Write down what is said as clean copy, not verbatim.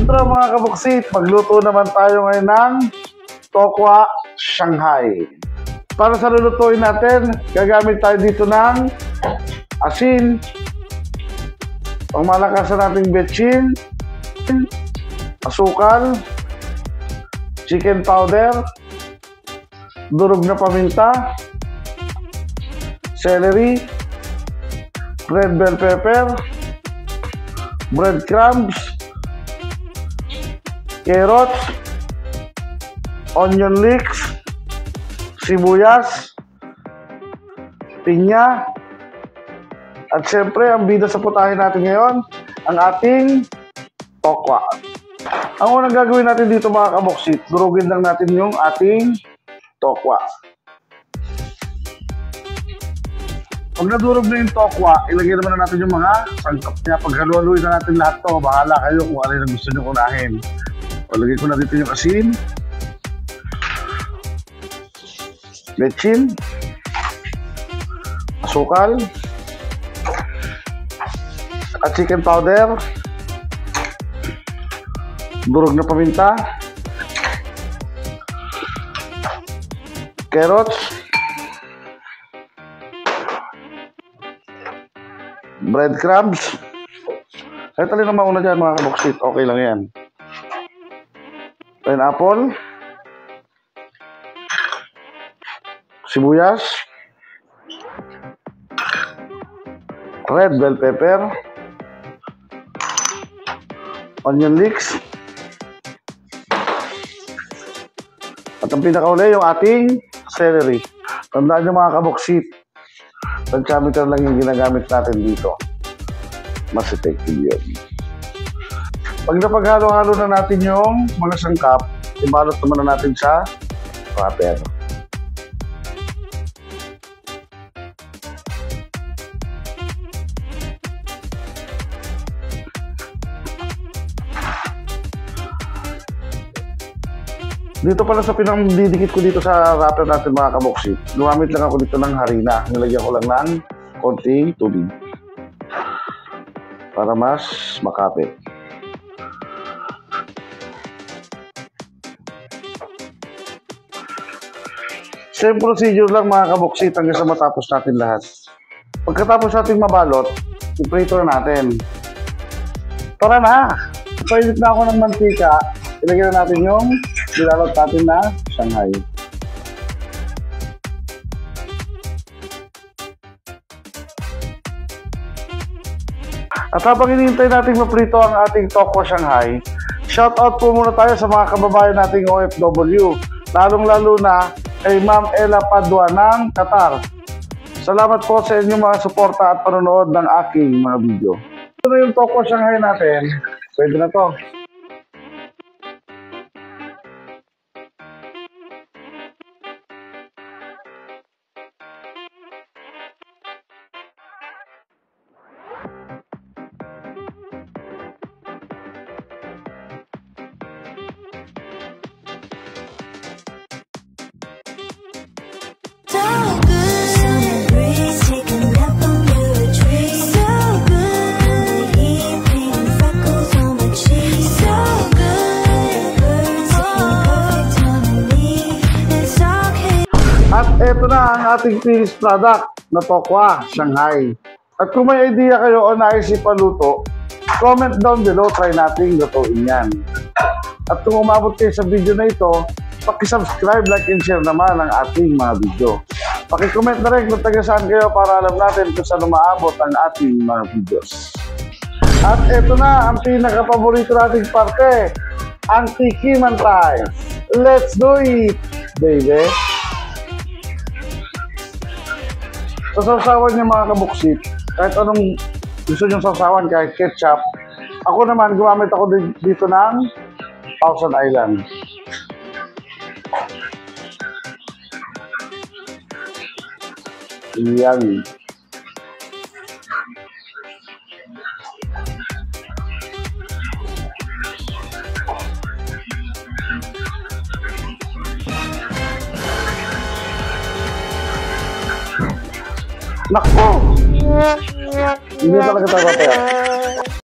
intro mga kabuksit, magluto naman tayo ngayon ng Tokwa Shanghai. Para sa lulutuin natin, gagamit tayo dito ng asin, pangmalakasan nating betchin, asukal, chicken powder, durog na paminta, celery, red bell pepper, breadcrumbs, carrots, onion leeks, sibuyas, pinya, at syempre ang bida sa putahe natin ngayon, ang ating tokwa. Ang unang gagawin natin dito mga kaboksit, durugin lang natin yung ating tokwa. Pag nadurog na yung tokwa, ilagay naman na natin yung mga sangkap niya. Pag halu-haluin na natin lahat to, bahala kayo kung ano yung gusto nyo unahin. Lagay ko na dito yung asin, betchin, asukal, at chicken powder, durog na paminta, carrots, breadcrumbs. Kahit alin ang mauna dyan mga kaboksit, okay lang yan. Pineapple, sibuyas, red bell pepper, onion leeks, at ang pinakauli yung ating celery. Tandaan nyo mga kaboksit, pagkameter lang yung ginagamit natin dito. Mas effective yun. Pag napaghalo-halo na natin yung mga sangkap, ibalot naman na natin sa wrapper. Dito pala sa pinangdidikit ko dito sa wrapper natin mga kaboksit, gumamit lang ako dito ng harina. Nilagyan ko lang ng konting tubig para mas makapit. Same procedure lang mga kaboksit hanggang sa matapos natin lahat. Pagkatapos natin mabalot, iprito na natin. Tara na! Painit na ako ng mantika. Ilagyan na natin yung nilalot natin na Shanghai. At habang hinihintay natin maprito ang ating Tokwa Shanghai, shoutout po muna tayo sa mga kababayan nating OFW, lalong-lalo na kay Ma'am Ella Padua ng Qatar. Salamat po sa inyong mga suporta at panonood ng aking mga video. Ito na yung Tokwa Shanghai natin. Pwede na to. At eto na ang ating finished product na Tokwa Shanghai. At kung may idea kayo o naisip paluto, comment down below, try natin lutuin yan. At kung umabot kayo sa video na ito, paki-subscribe, like, and share naman ang ating mga video. Paki-comment na rin kung taga saan kayo para alam natin kung saan umaabot ang ating mga videos. At eto na ang pinaka-paborito nating parte, ang tikiman time. Let's do it, baby! Sa sausawan niya mga kabuksit, kahit anong gusto niyong sausawan, kahit ketchup, ako naman gumamit ako dito ng Thousand Island. Yan. Nako! Hindi talaga tayo kaya.